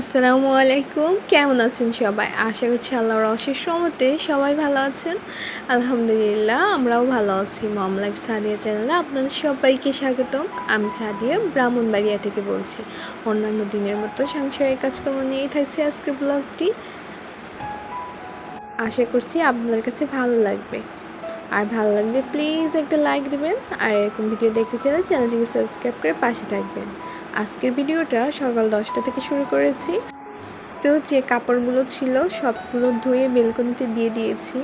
আসসালামু আলাইকুম, কেমন আছেন সবাই? আশা করছি আল্লাহর অশেষ রহমতে সবাই ভালো আছেন। আলহামদুলিল্লাহ, আমরাও ভালো আছি। মম লাইফ সাদিয়া চ্যানেলে আপনাদের সবাইকে স্বাগতম। আমি সাদিয়া ব্রাহ্মণবাড়িয়া থেকে বলছি। অন্যান্য দিনের মতো সংসারের কাজকর্ম নিয়েই থাকছে আজকের ব্লগটি। আশা করছি আপনাদের কাছে ভালো লাগবে। আর ভালো লাগলে প্লিজ একটা লাইক দেবেন, আর এরকম ভিডিও দেখতে চাইলে চ্যানেলটিকে সাবস্ক্রাইব করে পাশে থাকবেন। আজকের ভিডিওটা সকাল 10টা থেকে শুরু করেছি। তো যে কাপড়গুলো ছিল সবগুলো ধুয়ে বেলকনিতে দিয়ে দিয়েছি।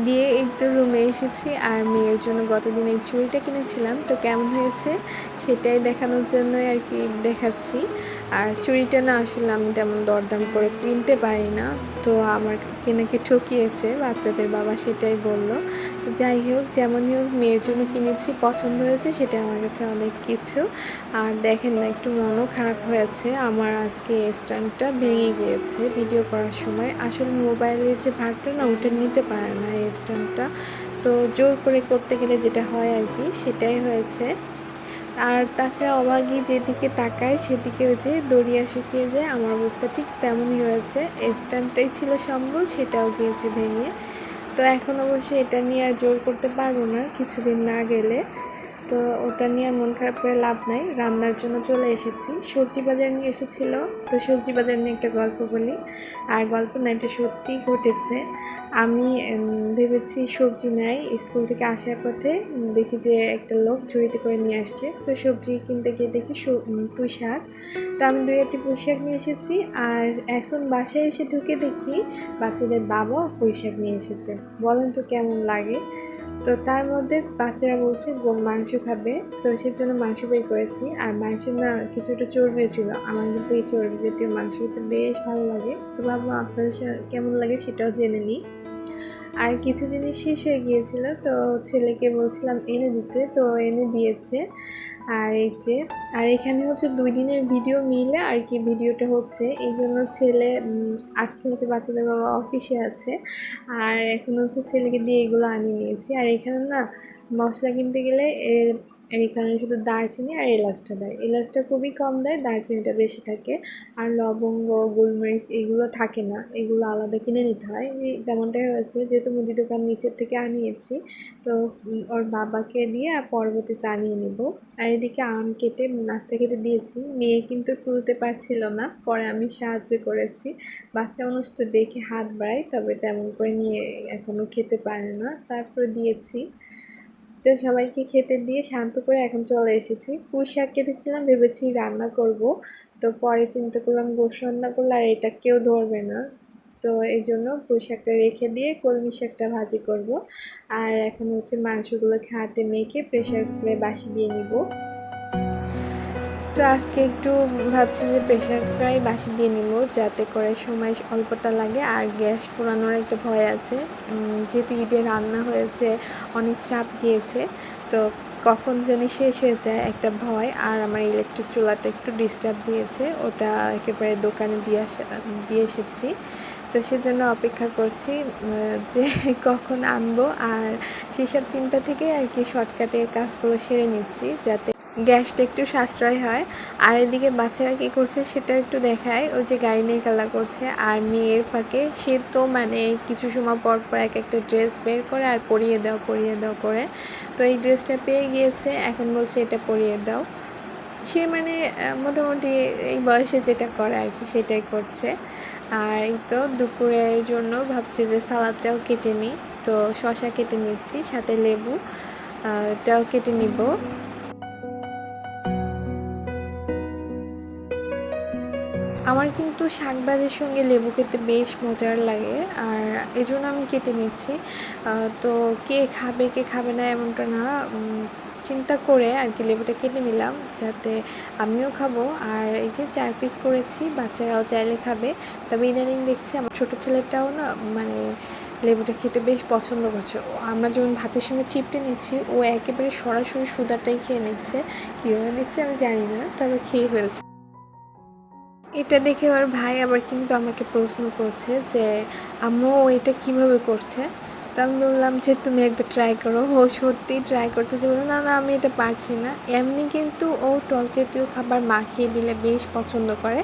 দিয়ে এই তো রুমে এসেছি, আর মেয়ের জন্য গতদিন এই চুড়িটা কিনেছিলাম, তো কেমন হয়েছে সেটাই দেখানোর জন্যই আর কি দেখাচ্ছি। আর চুড়িটা না আসলে আমি তেমন দরদাম করে কিনতে পারি না, তো আমাকে নাকি ঠকিয়েছে বাচ্চাদের বাবা, সেটাই বলল। তো যাই হোক, যেমনই হোক মেয়ের জন্য কিনেছি, পছন্দ হয়েছে, সেটা আমার কাছে অনেক কিছু। আর দেখেন না, একটু মনও খারাপ হয়েছে আমার, আজকে স্ট্যান্ডটা ভেঙে গিয়েছে ভিডিও করার সময়। আসলে মোবাইলের যে ভারটা না, ওটা নিতে পারে না এই স্ট্যান্ডটা, তো জোর করে করতে গেলে যেটা হয় আর কি, সেটাই হয়েছে। আর তাছাড়া অভাগী যেদিকে তাকায় সেদিকে ওই যে দড়িয়া শুকিয়ে যায়, আমার অবস্থা ঠিক তেমনই হয়েছে। স্ট্যান্ডটাই ছিল সম্বল, সেটাও গিয়েছে ভেঙে। তো এখন অবশ্যই এটা নিয়ে আর জোর করতে পারবো না কিছুদিন না গেলে, তো ওটা নিয়ে আর মন খারাপ করে লাভ নাই। রান্নার জন্য চলে এসেছি, সবজি বাজার নিয়ে এসেছিলো, তো সবজি বাজার নিয়ে একটা গল্প বলি। আর গল্প না, এটা সত্যিই ঘটেছে। আমি ভেবেছি সবজি নাই, স্কুল থেকে আসার পথে দেখি যে একটা লোক ঝুড়িতে করে নিয়ে আসছে, তো সবজি কিনতে গিয়ে দেখি পুঁই শাক। তো আমি 2-1টি পুঁই শাক নিয়ে এসেছি, আর এখন বাসায় এসে ঢুকে দেখি বাচ্চাদের বাবাও পুঁই শাক নিয়ে এসেছে। বলেন তো কেমন লাগে? তো তার মধ্যে বাচ্চারা বলছে মাংস খাবে, তো সেজন্য মাংস বের করেছি। আর মাংস না কিছুটা চর্বিও ছিল, আমার কিন্তু এই চর্বি জাতীয় মাংস খেতে বেশ ভালো লাগে। তো ভাবলাম আপনাদের কেমন লাগে সেটাও জেনে নিই। আর কিছু জিনিস শেষ হয়ে গিয়েছিল, তো ছেলেকে বলছিলাম এনে দিতে, তো এনে দিয়েছে। আর এই যে, আর এখানে হচ্ছে 2 দিনের ভিডিও মিলে আর কি ভিডিওটা হচ্ছে, এই জন্য ছেলে আজকে হচ্ছে বাচ্চাদের বাবা অফিসে আছে, আর এখন হচ্ছে ছেলেকে দিয়ে এগুলো আনিয়ে নিয়েছি। আর এখানে না মশলা কিনতে গেলে এইখানে শুধু দারচিনি আর এলাচটা দেয়, এলাচটা খুবই কম দেয়, দারচিনিটা বেশি থাকে। আর লবঙ্গ, গোলমরিচ এগুলো থাকে না, এগুলো আলাদা কিনে নিতে হয়। তেমনটাই হয়েছে, যেহেতু মুদি দোকান নিচের থেকে আনিয়েছি, তো ওর বাবাকে দিয়ে আর পরবর্তীতে আনিয়ে নেব। আর এদিকে আম কেটে নাস্তা খেতে দিয়েছি, মেয়ে কিন্তু তুলতে পারছিল না, পরে আমি সাহায্য করেছি। বাচ্চা মানুষ তো দেখে হাত বাড়ায়, তবে তেমন করে নিয়ে এখনও খেতে পারে না, তারপরে দিয়েছি। তো সবাইকে খেতে দিয়ে শান্ত করে এখন চলে এসেছি। পুঁই শাক কেটেছিলাম, ভেবেছি রান্না করব, তো পরে চিন্তা করলাম গোশ রান্না করলে আর এটা কেউ ধরবে না, তো এই জন্য পুঁই শাকটা রেখে দিয়ে কলমি শাকটা ভাজি করব। আর এখন হচ্ছে মাংসগুলোকে হাতে মেখে প্রেশার কুকারে বাসি দিয়ে নিব। তো আজকে একটু ভাবছি যে প্রেশার কুকারেই বাসি দিয়ে নিব, যাতে করে সময় অল্পতা লাগে, আর গ্যাস ফুরানোর একটা ভয় আছে। যেহেতু ঈদে রান্না হয়েছে, অনেক চাপ গিয়েছে, তো কখন জানি শেষ হয়ে যায় একটা ভয়। আর আমার ইলেকট্রিক চুলাটা একটু ডিস্টার্ব দিয়েছে, ওটা একেবারে দোকানে দিয়ে এসেছি, তো সেজন্য অপেক্ষা করছি যে কখন আনবো। আর সেসব চিন্তা থেকে আর কি শর্টকাটে কাজগুলো সেরে নিচ্ছি, যাতে গ্যাসটা একটু সাশ্রয় হয়। আর এদিকে বাচ্চারা কী করছে সেটা একটু দেখায়, ওই যে গাড়ি নিয়ে খেলা করছে। আর মেয়ের ফাঁকে সে তো মানে কিছু সময় পর পর এক একটা ড্রেস বের করে আর পরিয়ে দাও করে, তো এই ড্রেসটা পেয়ে গিয়েছে, এখন বলছে এটা পরিয়ে দাও। সে মানে মোটামুটি এই বয়সে যেটা করে আর কি সেটাই করছে। আর এই তো দুপুরের জন্য ভাবছি যে সালাদটাও কেটে নিই, তো শসা কেটে নিচ্ছি, সাথে লেবু এটাও কেটে নিব। আমার কিন্তু শাক ভাজির সঙ্গে লেবু খেতে বেশ মজার লাগে, আর এই জন্য আমি কেটে নিচ্ছি। তো কে খাবে না এমনটা না, চিন্তা করে আর কি লেবুটা কেটে নিলাম, যাতে আমিও খাবো। আর এই যে 4 পিস করেছি, বাচ্চারাও চাইলে খাবে। তবে ইদানিং দেখছি আমার ছোটো ছেলেটাও না মানে লেবুটা খেতে বেশ পছন্দ করছে। আমরা যেমন ভাতের সঙ্গে চিপটে নিচ্ছি, ও একেবারে সরাসরি সুদাটাই খেয়ে নিচ্ছে। কীভাবে নিচ্ছে আমি জানি না, তবে খেয়ে ফেলছে। এটা দেখে ওর ভাই আবার কিন্তু আমাকে প্রশ্ন করছে যে আম্মু এটা কিভাবে করছে। তো আমি বললাম যে তুমি একবার ট্রাই করো। ও সত্যিই ট্রাই করতেছে, বললো না না আমি এটা পারছি না। এমনি কিন্তু ও টক জাতীয় খাবার মাখিয়ে দিলে বেশ পছন্দ করে,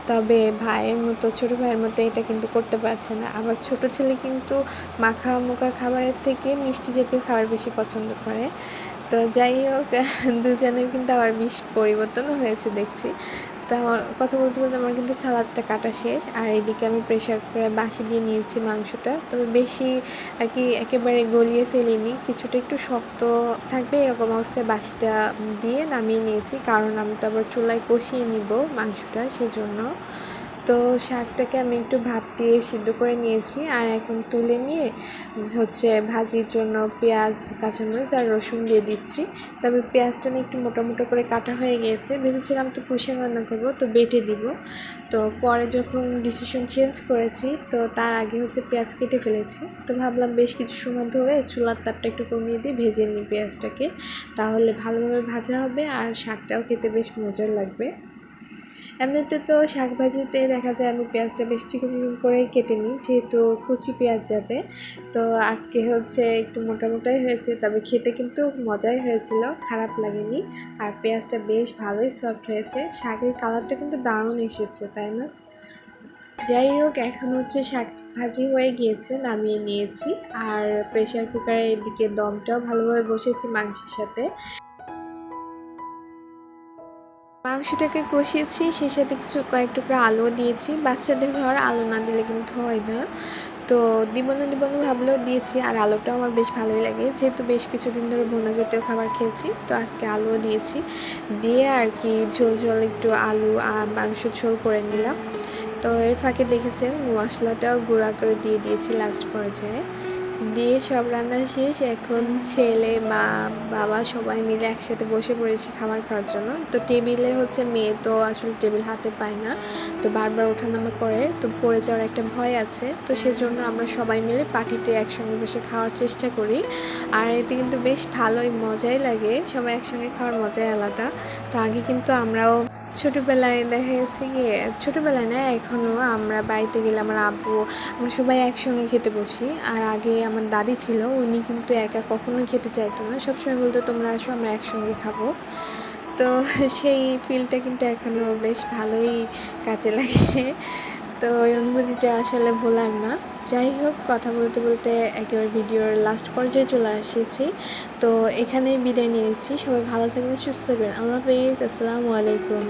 তবে ভাইয়ের মতো, ছোটো ভাইয়ের মতো এটা কিন্তু করতে পারছে না। আবার ছোটো ছেলে কিন্তু মাখা মোখা খাবারের থেকে মিষ্টি জাতীয় খাবার বেশি পছন্দ করে। তো যাই হোক, দুজনের কিন্তু আবার বেশ পরিবর্তনও হয়েছে দেখছি। তো আমার কথা বলতে বলতে আমার কিন্তু সালাদটা কাটা শেষ, আর এদিকে আমি প্রেশার কুকারে বাসি দিয়ে নিয়েছি মাংসটা। তবে বেশি আর কি একেবারে গলিয়ে ফেলিনি, কিছুটা একটু শক্ত থাকবে এরকম অবস্থায় বাসিটা দিয়ে নামিয়ে নিয়েছি, কারণ আমি তো আবার চুলায় কষিয়ে নিব মাংসটা, সেজন্য। তো শাকটাকে আমি একটু ভাপ দিয়ে সিদ্ধ করে নিয়েছি, আর এখন তুলে নিয়ে হচ্ছে ভাজির জন্য পেঁয়াজ, কাঁচামরিচ আর রসুন দিয়ে দিচ্ছি। তবে পেঁয়াজটা না একটু মোটা মোটা করে কাটা হয়ে গিয়েছে, ভেবেছিলাম তো পুষে রান্না করবো তো বেটে দিব। তো পরে যখন ডিসিশন চেঞ্জ করেছি, তো তার আগে হচ্ছে পেঁয়াজ কেটে ফেলেছি। তো ভাবলাম বেশ কিছু সময় ধরে চুলার তাপটা একটু কমিয়ে দিয়ে ভেজে নিই পেঁয়াজটাকে, তাহলে ভালোভাবে ভাজা হবে আর শাকটাও খেতে বেশ মজার লাগবে। এমনিতে তো শাক ভাজিতে দেখা যায় আমি পেঁয়াজটা বেশ চিকন করে কেটে নিই, যেহেতু কুচি পেঁয়াজ যাবে। তো আজকে হচ্ছে একটু মোটা মোটাই হয়েছে, তবে খেতে কিন্তু মজাই হয়েছিল, খারাপ লাগেনি। আর পেঁয়াজটা বেশ ভালোই সফট হয়েছে, শাকের কালারটা কিন্তু দারুণ এসেছে, তাই না? যাই হোক, এখন হচ্ছে শাক ভাজি হয়ে গিয়েছে, নামিয়ে নিয়েছি। আর প্রেশার কুকারে এদিকে দমটাও ভালোভাবে বসেছি মাংসের সাথে। মাংসটাকে কষিয়েছি, সেই সাথে কয়েক টুকরা আলুও দিয়েছি। বাচ্চাদের ঘর আলু না দিলে কিন্তু হয় না, তো দিব না ভাবলেও দিয়েছি। আর আলুটাও আমার বেশ ভালোই লাগে, যেহেতু বেশ কিছুদিন ধরে ভুনা জাতীয় খাবার খেয়েছি, তো আজকে আলুও দিয়েছি। দিয়ে আর কি ঝোল ঝোল একটু আলু আর মাংস ঝোল করে নিলাম। তো এর ফাঁকে দেখেছেন মশলাটাও গুঁড়া করে দিয়ে দিয়েছি লাস্ট পর্যায়ে। দিয়ে সব রান্না শেষ, এখন ছেলে, মা, বাবা সবাই মিলে একসাথে বসে পড়েছি খাবার খাওয়ার জন্য। তো টেবিলে হচ্ছে মেয়ে তো আসলে টেবিল হাতে পায় না, তো বারবার ওঠানামা করে, তো পড়ে যাওয়ার একটা ভয় আছে। তো সেজন্য আমরা সবাই মিলে পার্টিতে একসঙ্গে বসে খাওয়ার চেষ্টা করি, আর এতে কিন্তু বেশ ভালোই মজাই লাগে, সবাই একসঙ্গে খাওয়ার মজাই আলাদা। তো আগে কিন্তু আমরাও ছোটোবেলায় দেখা গেছে গিয়ে, ছোটোবেলায় না এখনও আমরা বাড়িতে গেলে আমার আব্বু, আমরা সবাই একসঙ্গে খেতে বসি। আর আগে আমার দাদি ছিল, উনি কিন্তু একা কখনোই খেতে চাইতো না, সবসময় বলতো তোমরা আসো আমরা একসঙ্গে খাবো। তো সেই ফিলটা কিন্তু এখনও বেশ ভালোই কাজে লাগে। তো ওই অনুভূতিটা আসলে ভোলার না। যাই হোক, কথা বলতে বলতে একেবারে ভিডিওর লাস্ট পর্যায়ে চলে এসেছি। তো এখানেই বিদায় নিয়েছি, সবাই ভালো থাকবেন, সুস্থ থাকবেন, আল্লাহ হাফিজ, আসসালামু আলাইকুম।